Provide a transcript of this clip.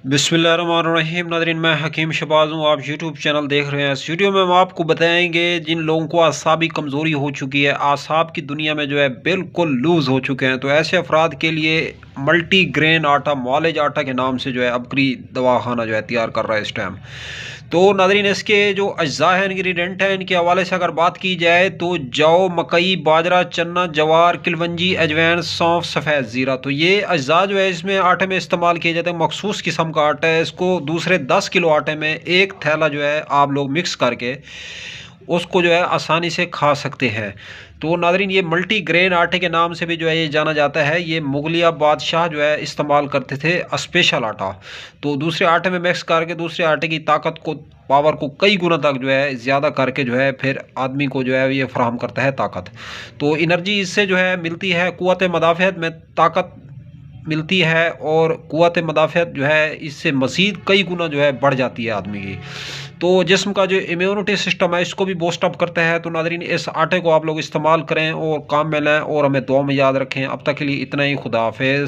बिस्मिल्लाहिर्रहमानिर्रहीम। नाज़रीन, मैं हकीम शहबाज हूँ। आप यूट्यूब चैनल देख रहे हैं। इस वीडियो में हम आपको बताएंगे जिन लोगों को आसाबी कमज़ोरी हो चुकी है, आसाब की दुनिया में जो है बिल्कुल लूज़ हो चुके हैं, तो ऐसे अफराद के लिए मल्टी ग्रेन आटा, मॉलेज आटा के नाम से जो है अबकरी दवाखाना जो है तैयार कर रहा है इस टाइम। तो नाज़रीन, इसके जो अज्जा हैं, इंग्रीडियंट हैं, इनके हवाले से अगर बात की जाए तो जौ, मकई, बाजरा, चना, जवार, किलवंजी, अजवैन, सौंफ, सफ़ेद ज़ीरा, तो ये अज्जा जो है इसमें आटे में इस्तेमाल किए जाते हैं। मखसूस किस्म का आटा है। इसको दूसरे 10 किलो आटे में एक थैला जो है आप लोग मिक्स करके उसको जो है आसानी से खा सकते हैं। तो नाज़रीन, ये मल्टी ग्रेन आटे के नाम से भी जो है ये जाना जाता है। ये मुगलिया बादशाह जो है इस्तेमाल करते थे स्पेशल आटा। तो दूसरे आटे में मिक्स करके दूसरे आटे की ताकत को, पावर को कई गुना तक जो है ज़्यादा करके जो है फिर आदमी को जो है ये फराहम करता है ताकत। तो एनर्जी इससे जो है मिलती है, क़ुव्वत मदाफ़ियत में ताकत मिलती है, और क़ुव्वत मदाफ़ियत जो है इससे मज़ीद कई गुना जो है बढ़ जाती है आदमी की। तो जिस्म का जो इम्यूनिटी सिस्टम है इसको भी बूस्ट अप करता है। तो नाज़रीन, इस आटे को आप लोग इस्तेमाल करें और काम में लाएँ और हमें दुआ में याद रखें। अब तक के लिए इतना ही। खुदा हाफ़िज़।